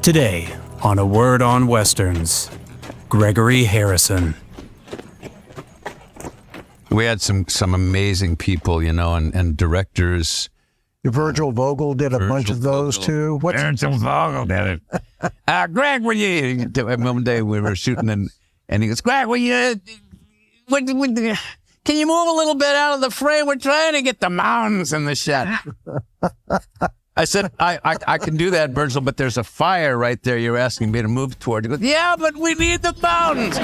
Today, on A Word on Westerns, Gregory Harrison. We had some amazing people, and directors. Virgil Vogel did a bunch of those too. Virgil Vogel did it. Greg, one day we were shooting and he goes, Greg, can you move a little bit out of the frame? We're trying to get the mountains in the shot. I said, I can do that, Virgil, but there's a fire right there you're asking me to move toward. He goes, yeah, but we need the mountains.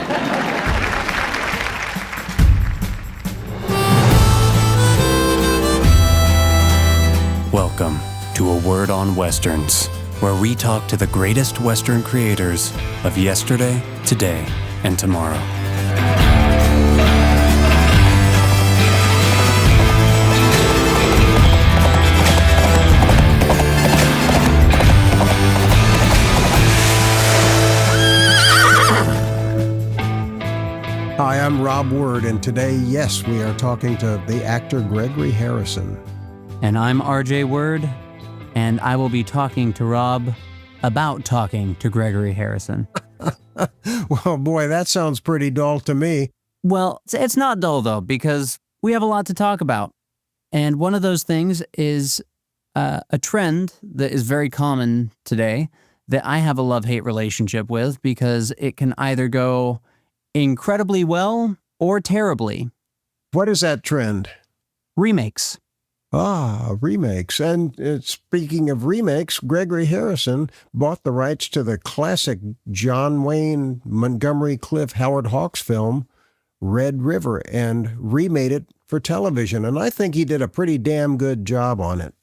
Welcome to A Word on Westerns, where we talk to the greatest Western creators of yesterday, today, and tomorrow. Hi, I'm Rob Word, and today, yes, we are talking to the actor Gregory Harrison. And I'm RJ Word, and I will be talking to Rob about talking to Gregory Harrison. Well, boy, that sounds pretty dull to me. Well, it's not dull, though, because we have a lot to talk about. And one of those things is a trend that is very common today that I have a love-hate relationship with, because it can either go incredibly well or terribly. What is that trend? Remakes. Remakes. And speaking of remakes, Gregory Harrison bought the rights to the classic John Wayne, Montgomery Clift, Howard Hawks film, Red River, and remade it for television. And I think he did a pretty damn good job on it.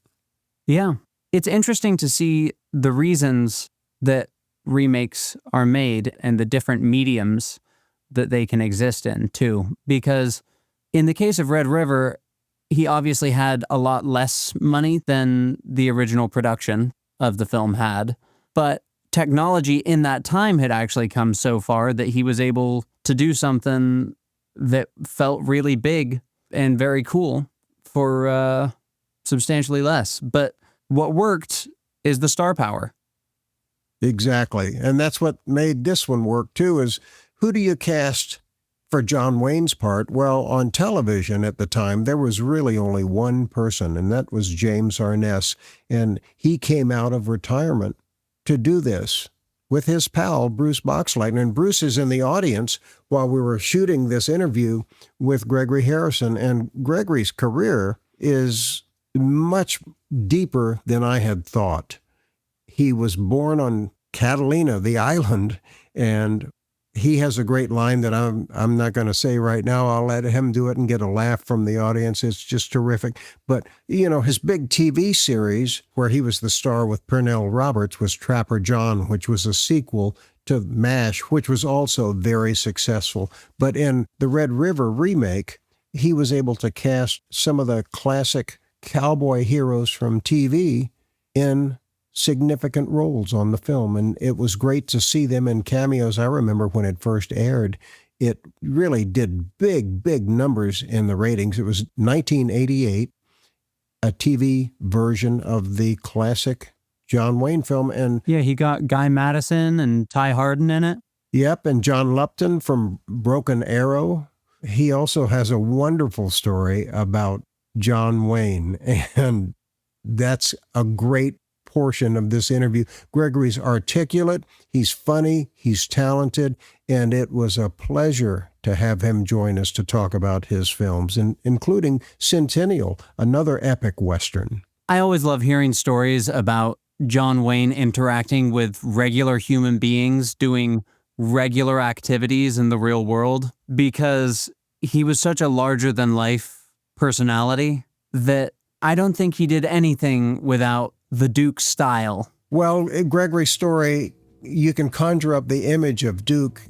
Yeah. It's interesting to see the reasons that remakes are made and the different mediums that they can exist in, too. Because in the case of Red River, he obviously had a lot less money than the original production of the film had, but technology in that time had actually come so far that he was able to do something that felt really big and very cool for substantially less. But what worked is the star power. Exactly. And that's what made this one work, too, is who do you cast for John Wayne's part? Well, on television at the time, there was really only one person, and that was James Arness. And he came out of retirement to do this with his pal, Bruce Boxleitner. And Bruce is in the audience while we were shooting this interview with Gregory Harrison. And Gregory's career is much deeper than I had thought. He was born on Catalina, the island, and he has a great line that I'm not going to say right now. I'll let him do it and get a laugh from the audience. It's just terrific. But, his big TV series where he was the star with Pernell Roberts was Trapper John, which was a sequel to MASH, which was also very successful. But in the Red River remake, he was able to cast some of the classic cowboy heroes from TV in significant roles on the film, and it was great to see them in cameos. I remember when it first aired, it really did big numbers in the ratings. It was 1988, a TV version of the classic John Wayne film, and yeah, he got Guy Madison and Ty Hardin in it. Yep, and John Lupton from Broken Arrow. He also has a wonderful story about John Wayne, and that's a great portion of this interview. Gregory's articulate, he's funny, he's talented, and it was a pleasure to have him join us to talk about his films, including Centennial, another epic Western. I always love hearing stories about John Wayne interacting with regular human beings, doing regular activities in the real world, because he was such a larger-than-life personality that I don't think he did anything without the Duke style. Well, Gregory's story, you can conjure up the image of Duke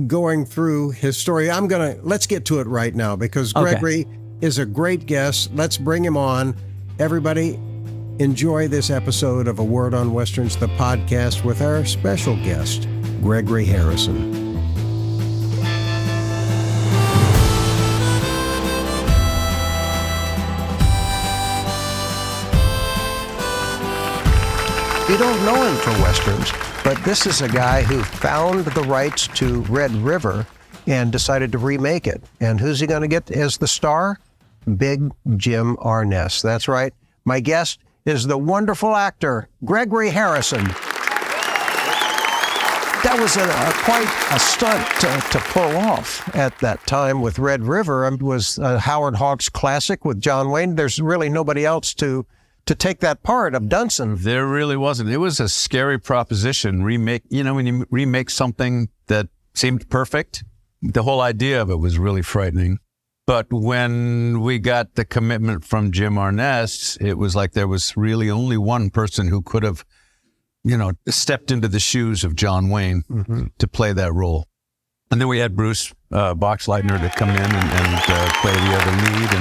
going through his story. Let's get to it right now, because Gregory is a great guest. Let's bring him on. Everybody, enjoy this episode of A Word on Westerns, the podcast, with our special guest, Gregory Harrison. You don't know him for Westerns, but this is a guy who found the rights to Red River and decided to remake it. And who's he going to get as the star? Big Jim Arness. That's right. My guest is the wonderful actor, Gregory Harrison. That was quite a stunt to pull off at that time with Red River. It was a Howard Hawks classic with John Wayne. There's really nobody else to take that part of Dunson. There really wasn't. It was a scary proposition. Remake, when you remake something that seemed perfect, the whole idea of it was really frightening. But when we got the commitment from Jim Arness, it was like there was really only one person who could have, stepped into the shoes of John Wayne to play that role. And then we had Bruce Boxleitner to come in and play the other lead.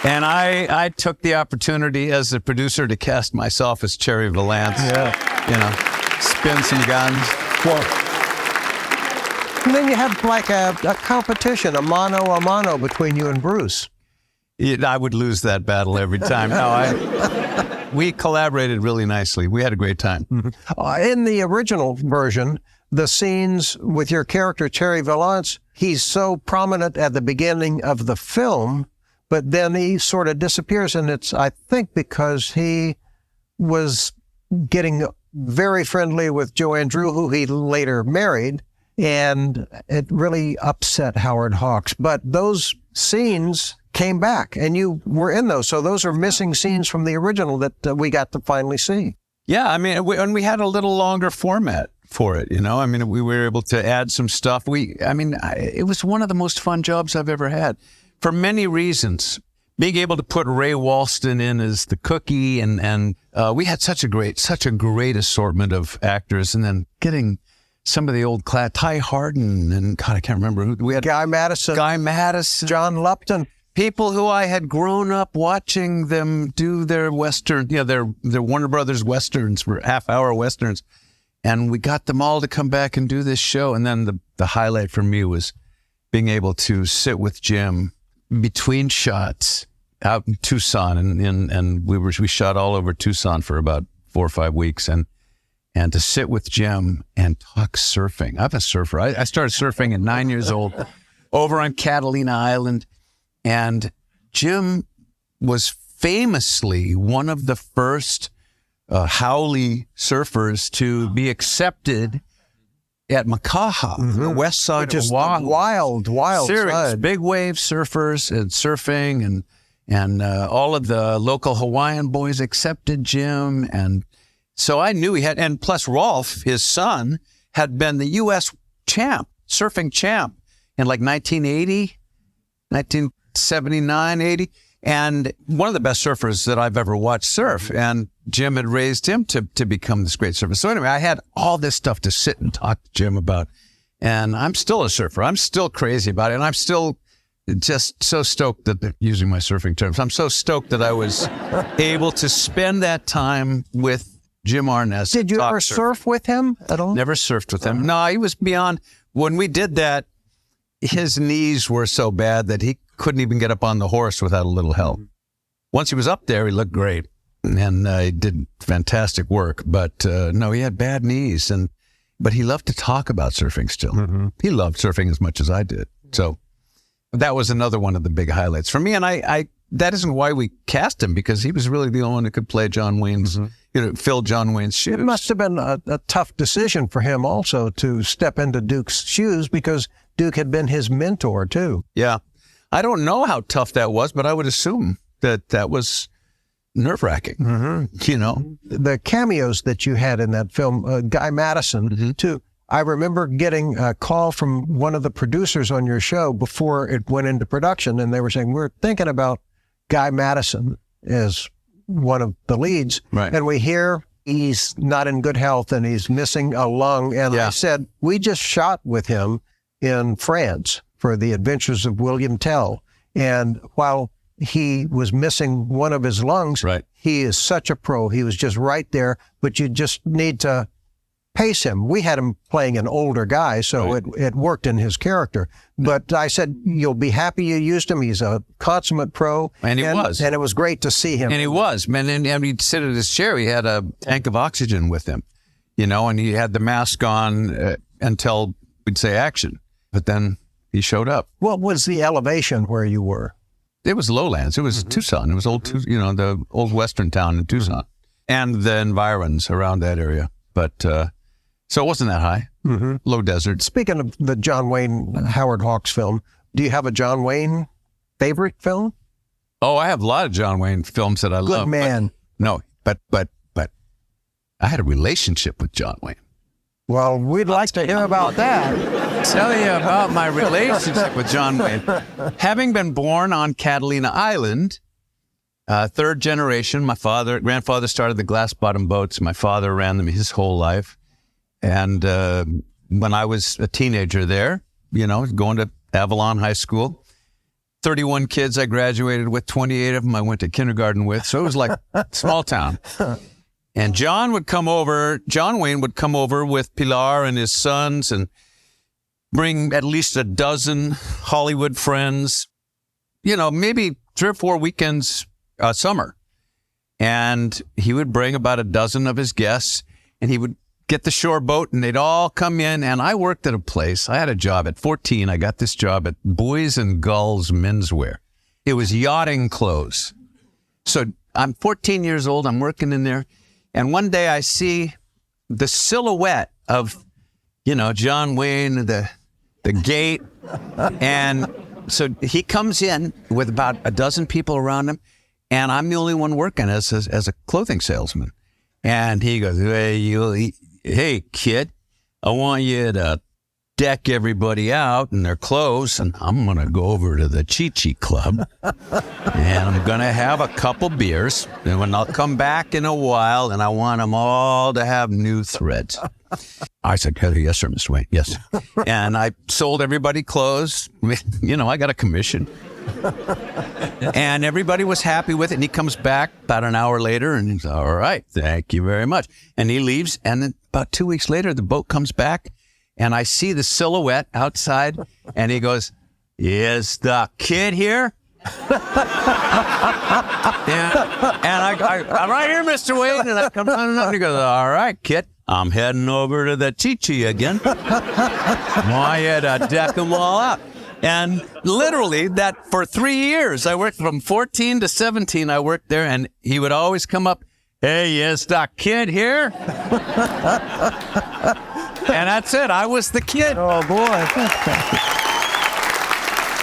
And I took the opportunity as the producer to cast myself as Cherry Valance. Yeah. Spin some guns. Well, and then you have like a competition, a mano a mano between you and Bruce. I would lose that battle every time. No, we collaborated really nicely. We had a great time. In the original version, the scenes with your character, Cherry Valance, he's so prominent at the beginning of the film, but then he sort of disappears. And it's, I think, because he was getting very friendly with Joanne Drew, who he later married. And it really upset Howard Hawks. But those scenes came back, and you were in those. So those are missing scenes from the original that we got to finally see. Yeah, and we had a little longer format for it, we were able to add some stuff. It was one of the most fun jobs I've ever had for many reasons. Being able to put Ray Walston in as the cookie, and we had such a great assortment of actors, and then getting some of the old class, Ty Hardin, and God, I can't remember who we had. Guy Madison, John Lupton, people who I had grown up watching them do their Western, their Warner Brothers Westerns, for half-hour Westerns, and we got them all to come back and do this show. And then the highlight for me was being able to sit with Jim between shots out in Tucson, and we shot all over Tucson for about 4 or 5 weeks, and to sit with Jim and talk surfing. I'm a surfer. I started surfing at 9 years old over on Catalina Island. And Jim was famously one of the first Howley surfers to be accepted at Makaha, the west side of Oahu. Wild Serious, side. big wave surfers and surfing, and all of the local Hawaiian boys accepted Jim. And so I knew he had, and plus Rolf, his son, had been the U.S. surfing champ in like 1980, 1979, 80. And one of the best surfers that I've ever watched surf. And Jim had raised him to become this great surfer. So anyway, I had all this stuff to sit and talk to Jim about. And I'm still a surfer. I'm still crazy about it. And I'm still just so stoked that, using my surfing terms, I'm so stoked that I was able to spend that time with Jim Arness. Did you ever surf with him at all? Never surfed with him. No, he was beyond. When we did that, his knees were so bad that he couldn't even get up on the horse without a little help. Once he was up there, he looked great, and he did fantastic work. But no, he had bad knees, but he loved to talk about surfing still. Mm-hmm. He loved surfing as much as I did. So that was another one of the big highlights for me. And I that isn't why we cast him, because he was really the only one who could play John Wayne's, fill John Wayne's shoes. It must have been a tough decision for him also to step into Duke's shoes, because Duke had been his mentor too. Yeah. I don't know how tough that was, but I would assume that was nerve-wracking. Mm-hmm. The cameos that you had in that film, Guy Madison too. I remember getting a call from one of the producers on your show before it went into production, and they were saying, we're thinking about Guy Madison as one of the leads. Right. And we hear he's not in good health and he's missing a lung. And I said, we just shot with him in France for The Adventures of William Tell. And while he was missing one of his lungs, he is such a pro. He was just right there, but you just need to pace him. We had him playing an older guy, so it worked in his character. But I said, you'll be happy you used him. He's a consummate pro. And he was. And it was great to see him. And he was. And he'd sit at his chair. He had a tank of oxygen with him, and he had the mask on until we'd say action. But then he showed up. What was the elevation where you were? It was lowlands. It was Tucson. It was the old western town in Tucson and the environs around that area. But so it wasn't that high. Low desert. Speaking of the John Wayne Howard Hawks film, do you have a John Wayne favorite film? Oh, I have a lot of John Wayne films that I love. Good man. But I had a relationship with John Wayne. Well, we'd like to hear about that. Tell you about my relationship with John Wayne. Having been born on Catalina Island, third generation, my grandfather started the glass bottom boats. My father ran them his whole life. And when I was a teenager there, going to Avalon High School, 31 kids I graduated with, 28 of them I went to kindergarten with. So it was like a small town. And John Wayne would come over with Pilar and his sons and bring at least a dozen Hollywood friends, maybe 3 or 4 weekends a summer. And he would bring about a dozen of his guests, and he would get the shore boat, and they'd all come in. And I worked at a place. I had a job at 14. I got this job at Boys and Gulls Menswear. It was yachting clothes. So I'm 14 years old. I'm working in there. And one day I see the silhouette of, John Wayne, the gate. And so he comes in with about a dozen people around him, and I'm the only one working as a clothing salesman. And he goes, hey, kid, I want you to deck everybody out in their clothes, and I'm going to go over to the Chi-Chi Club, and I'm going to have a couple beers, and when I'll come back in a while, and I want them all to have new threads. I said, yes, sir, Mr. Wayne, yes. And I sold everybody clothes. I got a commission. And everybody was happy with it, and he comes back about an hour later, and he's all right, thank you very much. And he leaves, and then about 2 weeks later, the boat comes back, and I see the silhouette outside, and he goes, is the kid here? And I'm right here, Mr. Wayne. And I come down, and he goes, all right, kid, I'm heading over to the Chi-Chi again. Want you to deck them all out. And literally that for 3 years, I worked from 14 to 17, I worked there, and he would always come up, hey, is the kid here? And that's it. I was the kid. Oh, boy.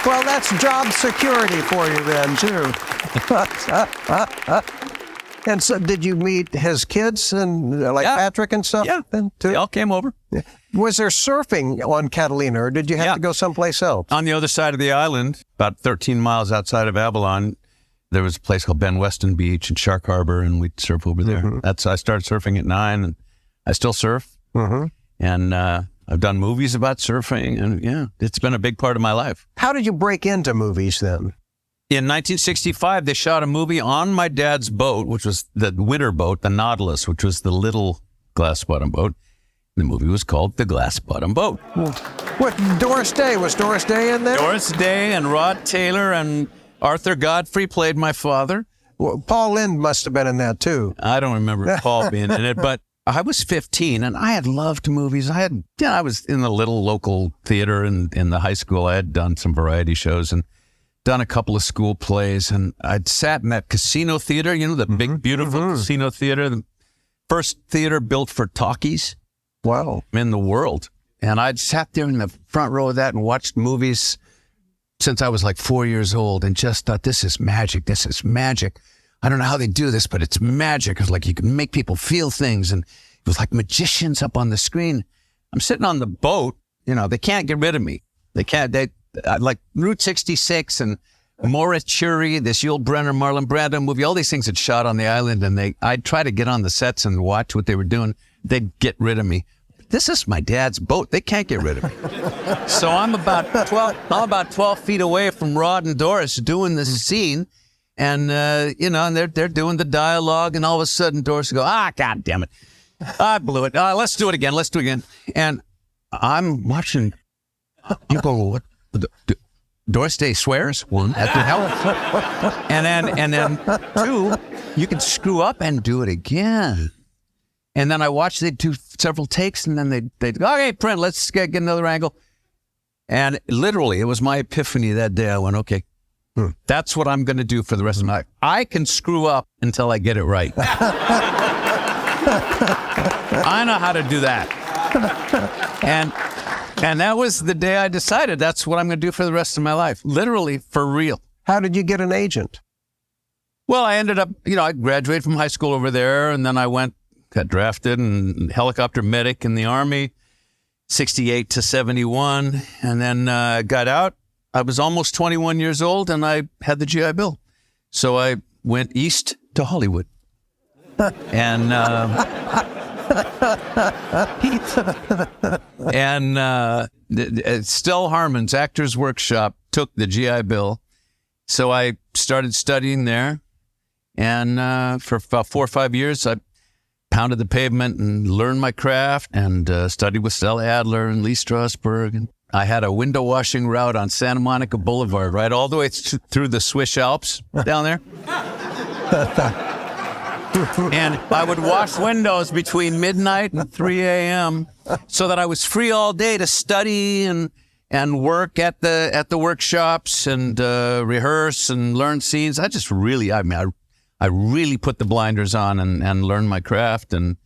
Well, that's job security for you then, too. And so did you meet his kids and Patrick and stuff? Yeah, then too? They all came over. Yeah. Was there surfing on Catalina, or did you have to go someplace else? On the other side of the island, about 13 miles outside of Avalon, there was a place called Ben Weston Beach and Shark Harbor, and we'd surf over there. I started surfing at 9, and I still surf. And I've done movies about surfing, and it's been a big part of my life. How did you break into movies then? In 1965, they shot a movie on my dad's boat, which was the winter boat, the Nautilus, which was the little glass bottom boat. The movie was called The Glass Bottom Boat. What, Doris Day? Was Doris Day in there? Doris Day and Rod Taylor and Arthur Godfrey played my father. Well, Paul Lynde must have been in that too. I don't remember Paul being in it, but I was 15 and I had loved movies. I was in the little local theater in the high school. I had done some variety shows and done a couple of school plays, and I'd sat in that casino theater, the big, beautiful casino theater, the first theater built for talkies. Wow. In the world. And I'd sat there in the front row of that and watched movies since I was like 4 years old and just thought, this is magic. This is magic. I don't know how they do this, but it's magic. It's like you can make people feel things. And it was like magicians up on the screen. I'm sitting on the boat. They can't get rid of me. Like Route 66 and Morichuri, this Yul Brynner, Marlon Brando movie, all these things had shot on the island, and I'd try to get on the sets and watch what they were doing. They'd get rid of me. This is my dad's boat. They can't get rid of me. So I'm about 12 feet away from Rod and Doris doing this scene, and and they're doing the dialogue, and all of a sudden Doris will go, God damn it. I blew it. Let's do it again. Let's do it again. And I'm watching. You go, what? Doris Day swears. One, at the hell. And then two, you can screw up and do it again. And then I watched, they'd do several takes, and then they'd go, okay, print, let's get another angle. And literally, it was my epiphany that day. I went, okay, that's what I'm going to do for the rest of my life. I can screw up until I get it right. I know how to do that. And that was the day I decided that's what I'm going to do for the rest of my life. Literally, for real. How did you get an agent? Well, I ended up, I graduated from high school over there, and then I got drafted and helicopter medic in the Army, 68 to 71, and then got out. I was almost 21 years old, and I had the GI Bill. So I went east to Hollywood. And Stell Harmon's Actors Workshop took the GI Bill. So I started studying there. And for about 4 or 5 years, I pounded the pavement and learned my craft and studied with Stella Adler and Lee Strasberg. And I had a window washing route on Santa Monica Boulevard, right all the way through the Swiss Alps down there. And I would wash windows between midnight and 3 a.m. so that I was free all day to study and work at the workshops and rehearse and learn scenes. I really put the blinders on and learned my craft. And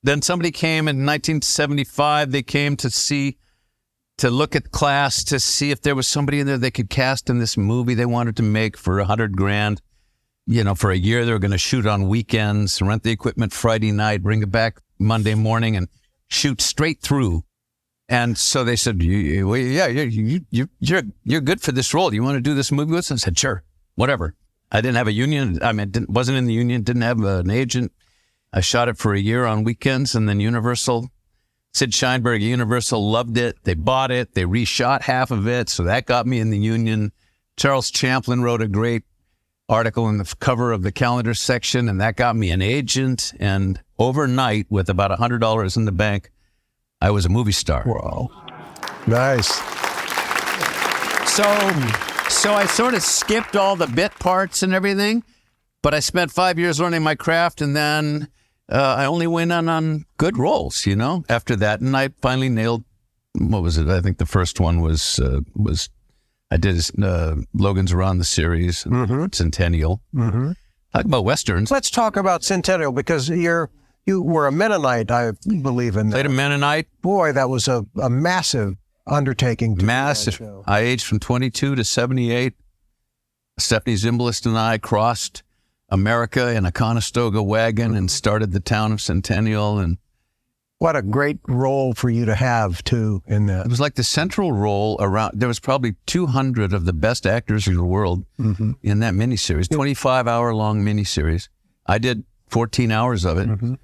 then somebody came in 1975. They came to look at class to see if there was somebody in there they could cast in this movie they wanted to make for $100,000. For a year, they were going to shoot on weekends, rent the equipment Friday night, bring it back Monday morning, and shoot straight through. And so they said, you're good for this role. You want to do this movie with us? I said, sure, whatever. I didn't have a union. Wasn't in the union, didn't have an agent. I shot it for a year on weekends, and then Universal, Sid Sheinberg, Universal loved it. They bought it. They reshot half of it, so that got me in the union. Charles Champlin wrote a great article in the cover of the calendar section, and that got me an agent. And overnight, with about $100 in the bank, I was a movie star. Wow. Nice. So I sort of skipped all the bit parts and everything, but I spent 5 years learning my craft, and then I only went on good roles, after that. And I finally nailed, what was it? I think the first one was I did Logan's Around the series, Centennial. Mm-hmm. Talk about Westerns. Let's talk about Centennial, because you were a Mennonite, I believe, in that. Played a Mennonite. Boy, that was a massive undertaking. Massive. I aged from 22 to 78. Stephanie Zimbalist and I crossed America in a Conestoga wagon and started the town of Centennial. And what a great role for you to have, too, in that. It was like the central role around. There was probably 200 of the best actors in the world in that miniseries, 25-hour-long miniseries. I did 14 hours of it,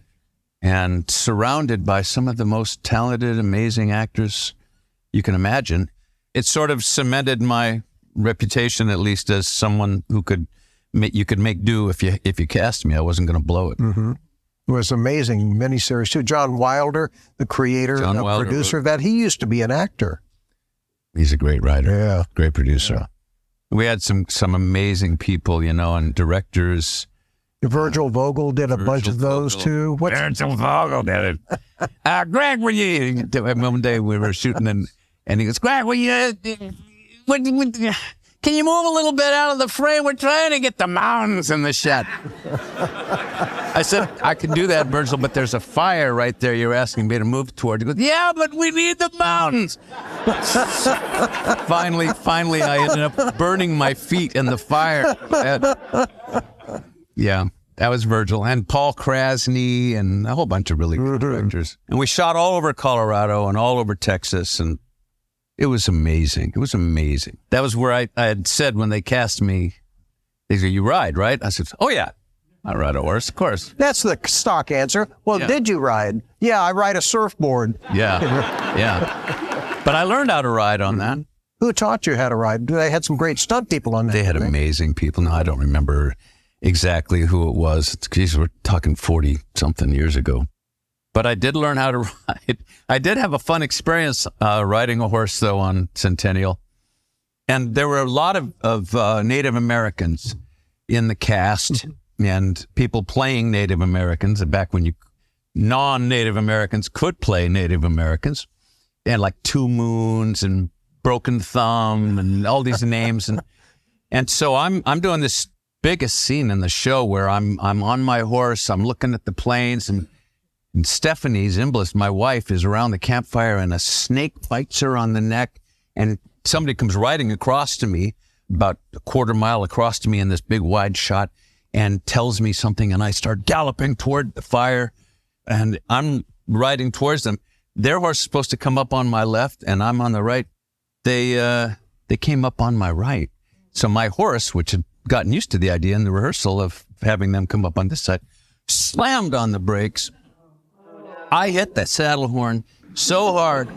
and surrounded by some of the most talented, amazing actors you can imagine. It sort of cemented my reputation, at least, as someone who you could make do if you cast me. I wasn't going to blow it. Mm-hmm. It was amazing miniseries too. John Wilder, the creator, producer of that, he used to be an actor. He's a great writer. Yeah, great producer. Yeah. We had some amazing people, and directors. Virgil Vogel did a bunch of those too. Virgil Vogel did it. Greg, one day we were shooting and he goes, Greg, can you move a little bit out of the frame? We're trying to get the mountains in the shot. I said, I can do that, Virgil, but there's a fire right there you're asking me to move toward. He goes, yeah, but we need the mountains. Finally, I ended up burning my feet in the fire. Yeah, that was Virgil. And Paul Krasny and a whole bunch of really good directors. And we shot all over Colorado and all over Texas, and it was amazing. It was amazing. That was where I had said when they cast me, they said, you ride, right? I said, oh, yeah. I ride a horse, of course. That's the stock answer. Well, yeah. Did you ride? Yeah, I ride a surfboard. Yeah, yeah. But I learned how to ride on that. Who taught you how to ride? They had some great stunt people on that. They had amazing people. No, I don't remember exactly who it was. Geez, we're talking 40-something years ago. But I did learn how to ride. I did have a fun experience riding a horse, though, on Centennial. And there were a lot of Native Americans in the cast and people playing Native Americans. Back when non-Native Americans could play Native Americans. And like Two Moons and Broken Thumb and all these names. And so I'm doing this biggest scene in the show where I'm on my horse. I'm looking at the plains and Stephanie Zimbalist, my wife, is around the campfire and a snake bites her on the neck. And somebody comes riding across to me, about a quarter mile across to me in this big wide shot, and tells me something. And I start galloping toward the fire and I'm riding towards them. Their horse is supposed to come up on my left and I'm on the right. They came up on my right. So my horse, which had gotten used to the idea in the rehearsal of having them come up on this side, slammed on the brakes. I hit the saddle horn so hard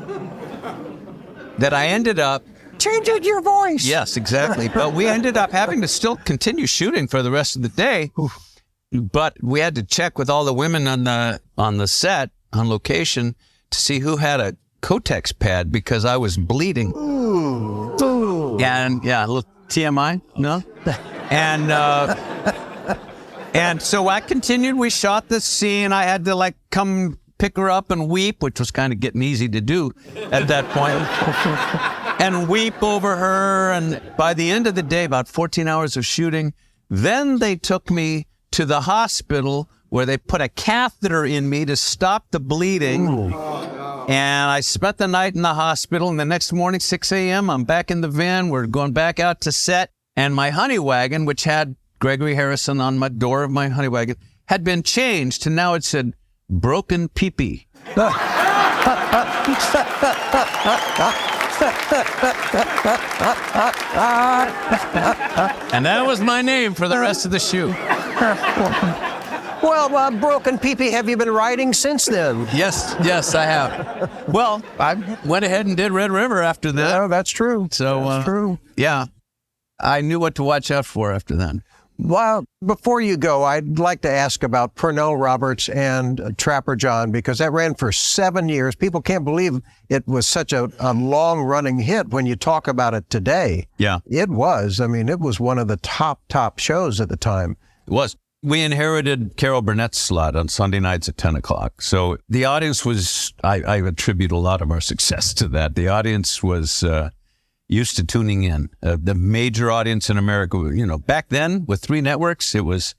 that I ended up... Changing your voice. Yes, exactly. But we ended up having to still continue shooting for the rest of the day. But we had to check with all the women on the set, on location, to see who had a Kotex pad because I was bleeding. Ooh. And yeah, a little TMI, no? And so I continued. We shot the scene. I had to come pick her up and weep, which was kind of getting easy to do at that point, and weep over her. And by the end of the day, about 14 hours of shooting, then they took me to the hospital where they put a catheter in me to stop the bleeding. Ooh. And I spent the night in the hospital, and the next morning, 6 a.m., I'm back in the van. We're going back out to set, and my honey wagon, which had Gregory Harrison on my door of my honey wagon, had been changed to now it said, Broken Pee-Pee. And that was my name for the rest of the shoot. Well, Broken Pee-Pee, have you been riding since then? Yes, I have. Well, I went ahead and did Red River after that. Oh, that's true. So, that's true. Yeah, I knew what to watch out for after that. Well, before you go, I'd like to ask about Pernell Roberts and Trapper John, because that ran for 7 years. People can't believe it was such a long-running hit when you talk about it today. Yeah. It was. I mean, it was one of the top shows at the time. It was. We inherited Carol Burnett's slot on Sunday nights at 10 o'clock. So the audience was, I attribute a lot of our success to that. The audience was used to tuning in. The major audience in America, back then with 3 networks, it was,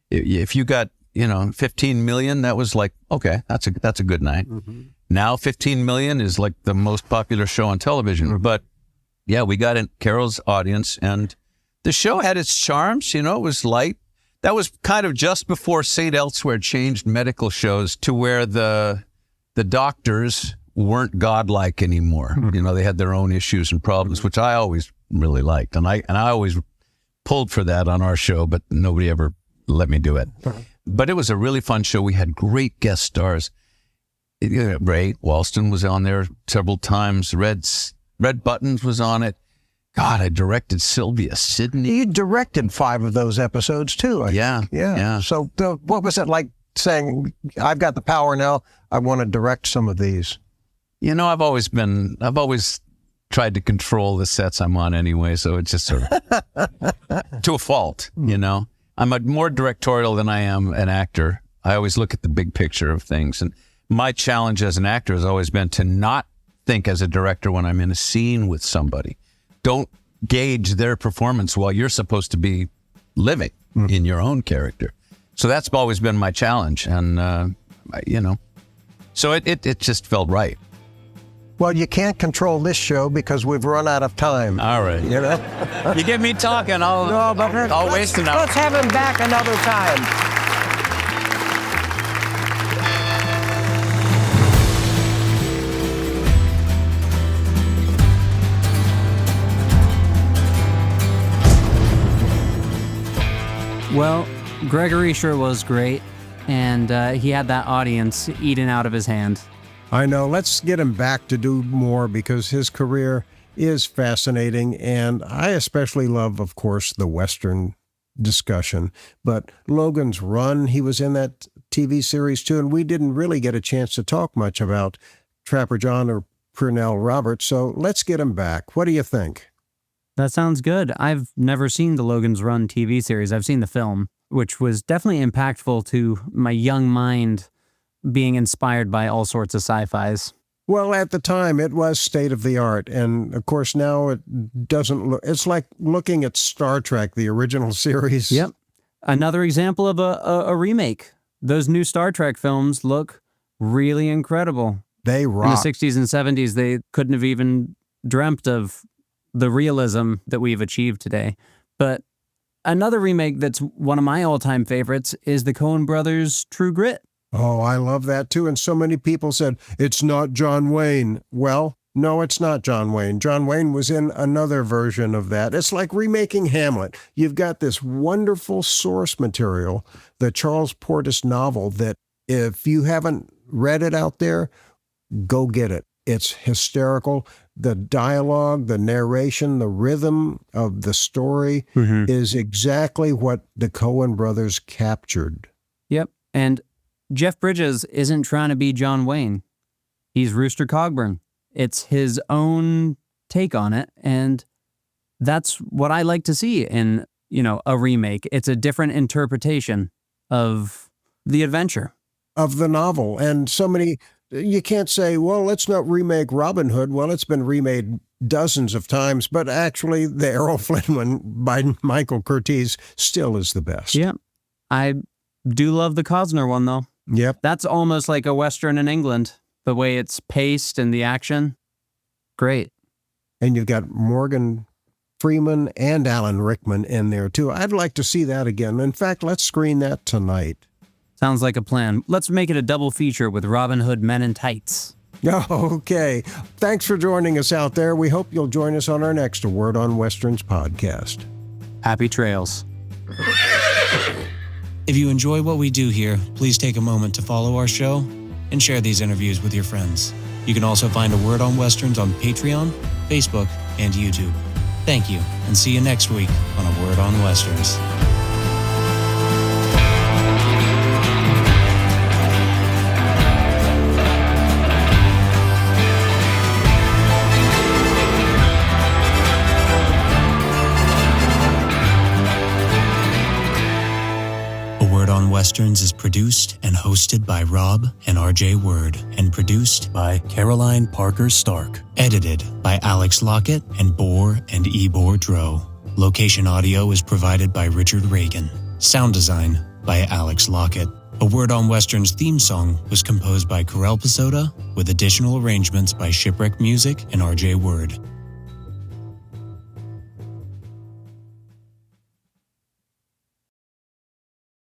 if you got, 15 million, that was like, okay, that's a good night. Mm-hmm. Now 15 million is like the most popular show on television. Mm-hmm. But yeah, we got in Carol's audience, and the show had its charms. It was light. That was kind of just before St. Elsewhere changed medical shows to where the doctors weren't godlike anymore. Mm-hmm. They had their own issues and problems, which I always really liked. And I always pulled for that on our show, but nobody ever let me do it. Mm-hmm. But it was a really fun show. We had great guest stars. Ray Walston was on there several times. Red Buttons was on it. God, I directed Sylvia Sidney. You directed 5 of those episodes too. Yeah. So what was it like saying, I've got the power now, I want to direct some of these? I've always tried to control the sets I'm on anyway, so it's just sort of to a fault, I'm more directorial than I am an actor. I always look at the big picture of things, and my challenge as an actor has always been to not think as a director when I'm in a scene with somebody. Don't gauge their performance while you're supposed to be living in your own character. So that's always been my challenge, and so it just felt right. Well, you can't control this show because we've run out of time. All right. You get me talking, I'll waste enough. Let's have him back another time. Well, Gregory sure was great, and he had that audience eating out of his hand. I know. Let's get him back to do more because his career is fascinating, and I especially love, of course, the Western discussion. But Logan's Run, he was in that TV series too, and we didn't really get a chance to talk much about Trapper John or Purnell Roberts, so let's get him back. What do you think? That sounds good. I've never seen the Logan's Run TV series. I've seen the film, which was definitely impactful to my young mind, being inspired by all sorts of sci-fis. Well, at the time, it was state of the art. And of course, now it doesn't look, it's like looking at Star Trek, the original series. Yep. Another example of a remake. Those new Star Trek films look really incredible. They rock. In the 60s and 70s, they couldn't have even dreamt of the realism that we've achieved today. But another remake that's one of my all-time favorites is the Coen brothers' True Grit. Oh, I love that too. And so many people said, it's not John Wayne. Well, no, it's not John Wayne. John Wayne was in another version of that. It's like remaking Hamlet. You've got this wonderful source material, the Charles Portis novel, that if you haven't read it out there, go get it. It's hysterical. The dialogue, the narration, the rhythm of the story is exactly what the Coen brothers captured. Yep. And Jeff Bridges isn't trying to be John Wayne. He's Rooster Cogburn. It's his own take on it, and that's what I like to see in, a remake. It's a different interpretation of the adventure. Of the novel. And so many, you can't say, well, let's not remake Robin Hood. Well, it's been remade dozens of times, but actually the Errol Flynn one by Michael Curtiz still is the best. Yep. I do love the Costner one, though. Yep. That's almost like a Western in England, the way it's paced and the action. Great. And you've got Morgan Freeman and Alan Rickman in there, too. I'd like to see that again. In fact, let's screen that tonight. Sounds like a plan. Let's make it a double feature with Robin Hood Men in Tights. Okay. Thanks for joining us out there. We hope you'll join us on our next A Word on Westerns podcast. Happy trails. If you enjoy what we do here, please take a moment to follow our show and share these interviews with your friends. You can also find A Word on Westerns on Patreon, Facebook, and YouTube. Thank you, and see you next week on A Word on Westerns. Westerns is produced and hosted by Rob and RJ Word and produced by Caroline Parker Stark. Edited by Alex Lockett and Boar and Ebor Dro. Location audio is provided by Richard Reagan. Sound design by Alex Lockett. A Word on Westerns theme song was composed by Karel Pasoda with additional arrangements by Shipwreck Music and RJ Word.